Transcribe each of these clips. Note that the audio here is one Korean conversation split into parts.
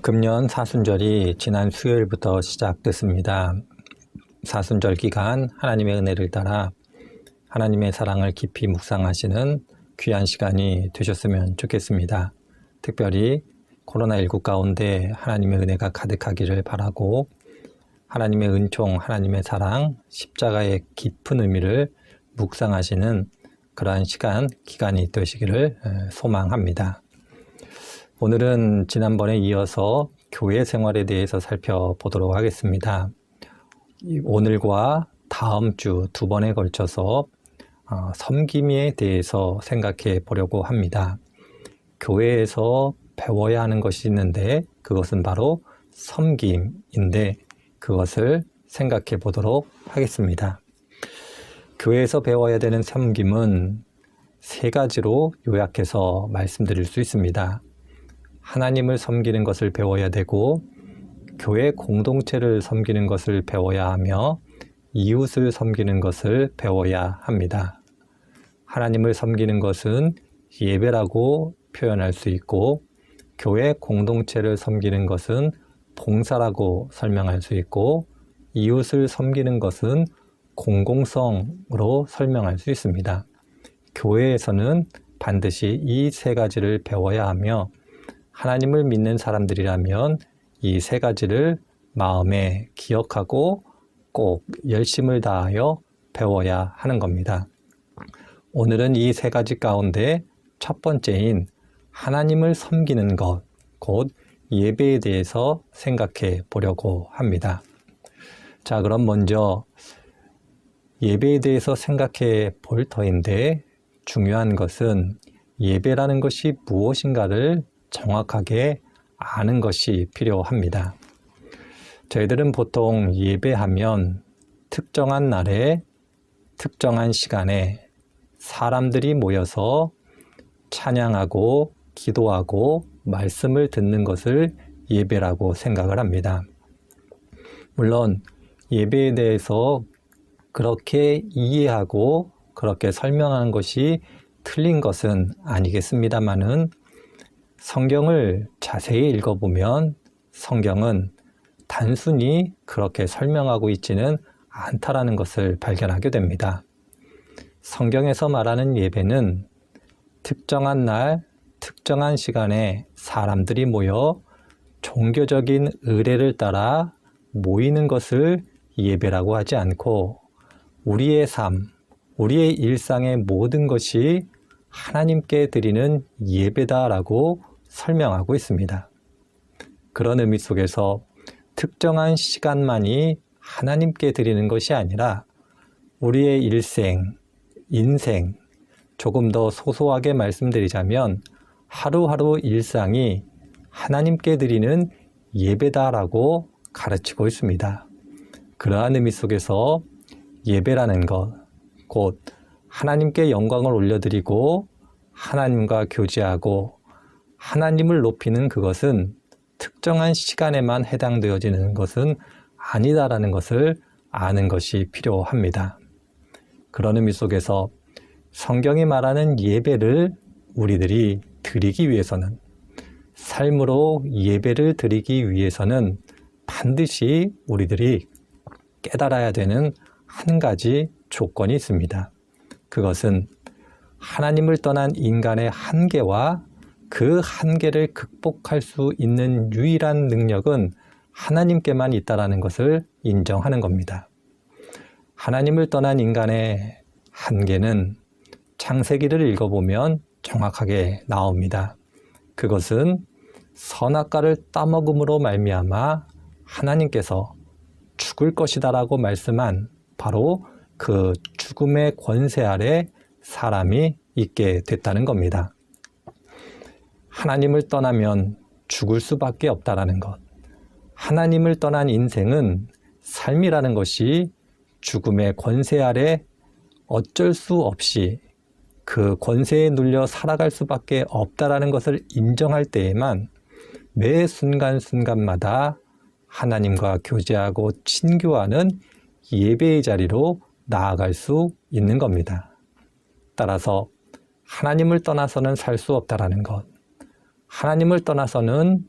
금년 사순절이 지난 수요일부터 시작됐습니다. 사순절 기간 하나님의 은혜를 따라 하나님의 사랑을 깊이 묵상하시는 귀한 시간이 되셨으면 좋겠습니다. 특별히 코로나19 가운데 하나님의 은혜가 가득하기를 바라고 하나님의 은총, 하나님의 사랑, 십자가의 깊은 의미를 묵상하시는 그러한 기간이 되시기를 소망합니다. 오늘은 지난번에 이어서 교회 생활에 대해서 살펴보도록 하겠습니다. 오늘과 다음 주 두 번에 걸쳐서 섬김에 대해서 생각해 보려고 합니다. 교회에서 배워야 하는 것이 있는데 그것은 바로 섬김인데 그것을 생각해 보도록 하겠습니다. 교회에서 배워야 되는 섬김은 세 가지로 요약해서 말씀드릴 수 있습니다. 하나님을 섬기는 것을 배워야 되고 교회 공동체를 섬기는 것을 배워야 하며 이웃을 섬기는 것을 배워야 합니다. 하나님을 섬기는 것은 예배라고 표현할 수 있고 교회 공동체를 섬기는 것은 봉사라고 설명할 수 있고 이웃을 섬기는 것은 공공성으로 설명할 수 있습니다. 교회에서는 반드시 이 세 가지를 배워야 하며 하나님을 믿는 사람들이라면 이 세 가지를 마음에 기억하고 꼭 열심을 다하여 배워야 하는 겁니다. 오늘은 이 세 가지 가운데 첫 번째인 하나님을 섬기는 것, 곧 예배에 대해서 생각해 보려고 합니다. 자, 그럼 먼저 예배에 대해서 생각해 볼 터인데 중요한 것은 예배라는 것이 무엇인가를 정확하게 아는 것이 필요합니다. 저희들은 보통 예배하면 특정한 날에 특정한 시간에 사람들이 모여서 찬양하고 기도하고 말씀을 듣는 것을 예배라고 생각을 합니다. 물론 예배에 대해서 그렇게 이해하고 그렇게 설명하는 것이 틀린 것은 아니겠습니다마는 성경을 자세히 읽어보면 성경은 단순히 그렇게 설명하고 있지는 않다라는 것을 발견하게 됩니다. 성경에서 말하는 예배는 특정한 날, 특정한 시간에 사람들이 모여 종교적인 의례를 따라 모이는 것을 예배라고 하지 않고 우리의 삶, 우리의 일상의 모든 것이 하나님께 드리는 예배다라고 설명하고 있습니다. 그런 의미 속에서 특정한 시간만이 하나님께 드리는 것이 아니라 우리의 일생, 인생, 조금 더 소소하게 말씀드리자면 하루하루 일상이 하나님께 드리는 예배다라고 가르치고 있습니다. 그러한 의미 속에서 예배라는 것, 곧 하나님께 영광을 올려드리고 하나님과 교제하고 하나님을 높이는 그것은 특정한 시간에만 해당되어지는 것은 아니다라는 것을 아는 것이 필요합니다. 그런 의미 속에서 성경이 말하는 예배를 우리들이 드리기 위해서는 삶으로 예배를 드리기 위해서는 반드시 우리들이 깨달아야 되는 한 가지 조건이 있습니다. 그것은 하나님을 떠난 인간의 한계와 그 한계를 극복할 수 있는 유일한 능력은 하나님께만 있다라는 것을 인정하는 겁니다. 하나님을 떠난 인간의 한계는 창세기를 읽어보면 정확하게 나옵니다. 그것은 선악과를 따먹음으로 말미암아 하나님께서 죽을 것이다라고 말씀한 바로 그 죽음의 권세 아래 사람이 있게 됐다는 겁니다. 하나님을 떠나면 죽을 수밖에 없다라는 것. 하나님을 떠난 인생은 삶이라는 것이 죽음의 권세 아래 어쩔 수 없이 그 권세에 눌려 살아갈 수밖에 없다라는 것을 인정할 때에만 매 순간순간마다 하나님과 교제하고 친교하는 예배의 자리로 나아갈 수 있는 겁니다. 따라서 하나님을 떠나서는 살 수 없다라는 것, 하나님을 떠나서는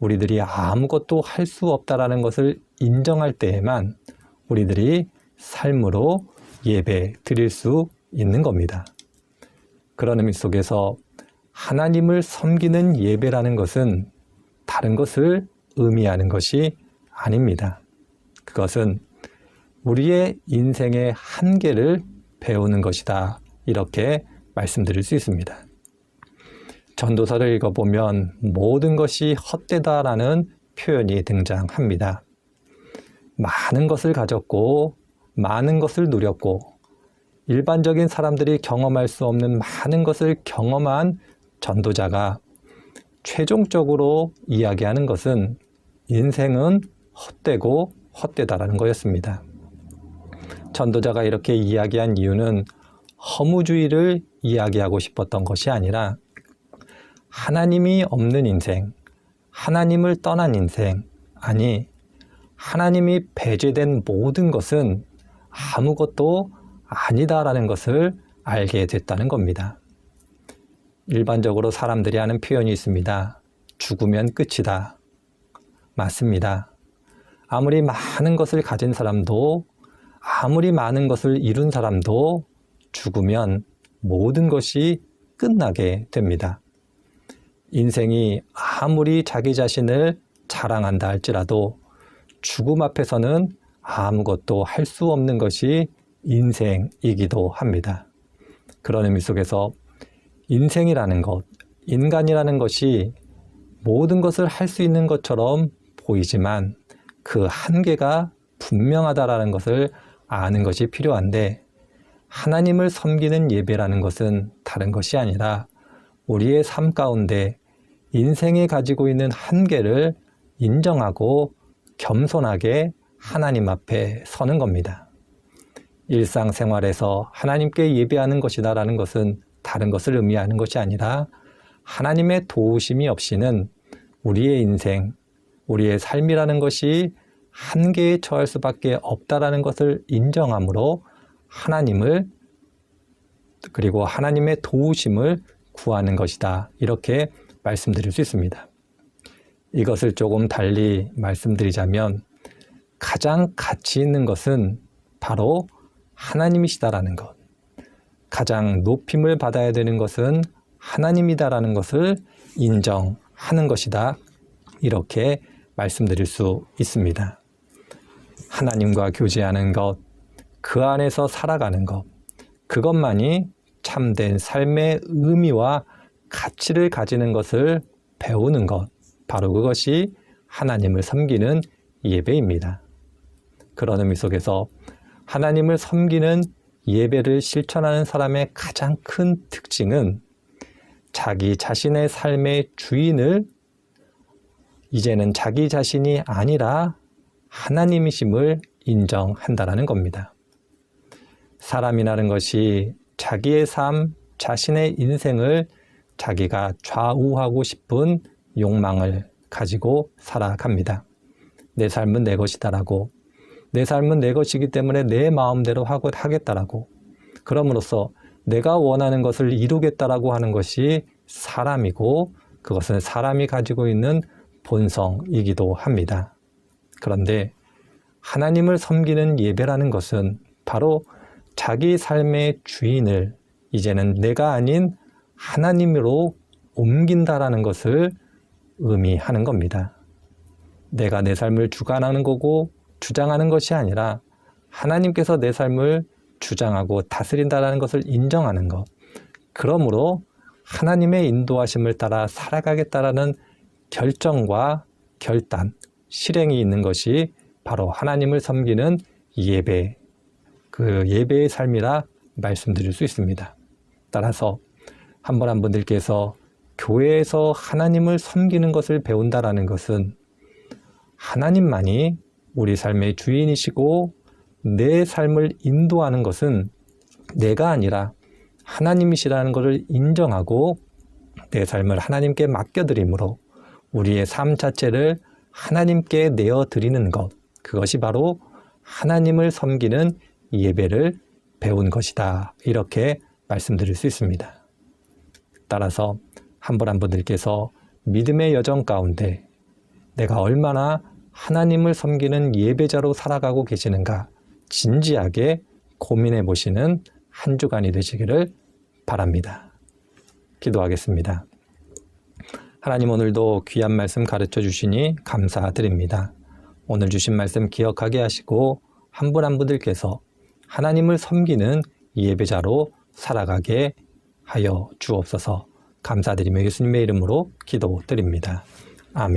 우리들이 아무것도 할 수 없다라는 것을 인정할 때에만 우리들이 삶으로 예배 드릴 수 있는 겁니다. 그런 의미 속에서 하나님을 섬기는 예배라는 것은 다른 것을 의미하는 것이 아닙니다. 그것은 우리의 인생의 한계를 배우는 것이다. 이렇게 말씀드릴 수 있습니다. 전도서를 읽어보면 모든 것이 헛되다라는 표현이 등장합니다. 많은 것을 가졌고 많은 것을 누렸고 일반적인 사람들이 경험할 수 없는 많은 것을 경험한 전도자가 최종적으로 이야기하는 것은 인생은 헛되고 헛되다라는 거였습니다. 전도자가 이렇게 이야기한 이유는 허무주의를 이야기하고 싶었던 것이 아니라 하나님이 없는 인생, 하나님을 떠난 인생, 아니 하나님이 배제된 모든 것은 아무것도 아니다라는 것을 알게 됐다는 겁니다. 일반적으로 사람들이 하는 표현이 있습니다. 죽으면 끝이다. 맞습니다. 아무리 많은 것을 가진 사람도, 아무리 많은 것을 이룬 사람도 죽으면 모든 것이 끝나게 됩니다. 인생이 아무리 자기 자신을 자랑한다 할지라도 죽음 앞에서는 아무것도 할 수 없는 것이 인생이기도 합니다. 그런 의미 속에서 인생이라는 것, 인간이라는 것이 모든 것을 할 수 있는 것처럼 보이지만 그 한계가 분명하다라는 것을 아는 것이 필요한데, 하나님을 섬기는 예배라는 것은 다른 것이 아니라 우리의 삶 가운데 인생이 가지고 있는 한계를 인정하고 겸손하게 하나님 앞에 서는 겁니다. 일상생활에서 하나님께 예배하는 것이다라는 것은 다른 것을 의미하는 것이 아니라 하나님의 도우심이 없이는 우리의 인생, 우리의 삶이라는 것이 한계에 처할 수밖에 없다라는 것을 인정함으로 하나님을, 그리고 하나님의 도우심을 구하는 것이다. 이렇게 말씀드릴 수 있습니다. 이것을 조금 달리 말씀드리자면 가장 가치 있는 것은 바로 하나님이시다라는 것, 가장 높임을 받아야 되는 것은 하나님이다라는 것을 인정하는 것이다. 이렇게 말씀드릴 수 있습니다. 하나님과 교제하는 것, 그 안에서 살아가는 것, 그것만이 참된 삶의 의미와 가치를 가지는 것을 배우는 것, 바로 그것이 하나님을 섬기는 예배입니다. 그런 의미 속에서 하나님을 섬기는 예배를 실천하는 사람의 가장 큰 특징은 자기 자신의 삶의 주인을 이제는 자기 자신이 아니라 하나님이심을 인정한다라는 겁니다. 사람이라는 것이 자기의 삶, 자신의 인생을 자기가 좌우하고 싶은 욕망을 가지고 살아갑니다. 내 삶은 내 것이다라고, 내 삶은 내 것이기 때문에 내 마음대로 하겠다라고, 그럼으로써 내가 원하는 것을 이루겠다라고 하는 것이 사람이고, 그것은 사람이 가지고 있는 본성이기도 합니다. 그런데 하나님을 섬기는 예배라는 것은 바로 자기 삶의 주인을 이제는 내가 아닌 하나님으로 옮긴다라는 것을 의미하는 겁니다. 내가 내 삶을 주관하는 거고 주장하는 것이 아니라 하나님께서 내 삶을 주장하고 다스린다는 것을 인정하는 것. 그러므로 하나님의 인도하심을 따라 살아가겠다라는 결정과 결단, 실행이 있는 것이 바로 하나님을 섬기는 예배, 그 예배의 삶이라 말씀드릴 수 있습니다. 따라서 한 분 한 분들께서 교회에서 하나님을 섬기는 것을 배운다라는 것은 하나님만이 우리 삶의 주인이시고 내 삶을 인도하는 것은 내가 아니라 하나님이시라는 것을 인정하고 내 삶을 하나님께 맡겨드림으로 우리의 삶 자체를 하나님께 내어드리는 것, 그것이 바로 하나님을 섬기는 예배를 배운 것이다. 이렇게 말씀드릴 수 있습니다. 따라서 한 분 한 분들께서 믿음의 여정 가운데 내가 얼마나 하나님을 섬기는 예배자로 살아가고 계시는가 진지하게 고민해 보시는 한 주간이 되시기를 바랍니다. 기도하겠습니다. 하나님, 오늘도 귀한 말씀 가르쳐 주시니 감사드립니다. 오늘 주신 말씀 기억하게 하시고 한 분 한 분들께서 하나님을 섬기는 예배자로 살아가게 하여 주옵소서. 감사드리며 예수님의 이름으로 기도드립니다.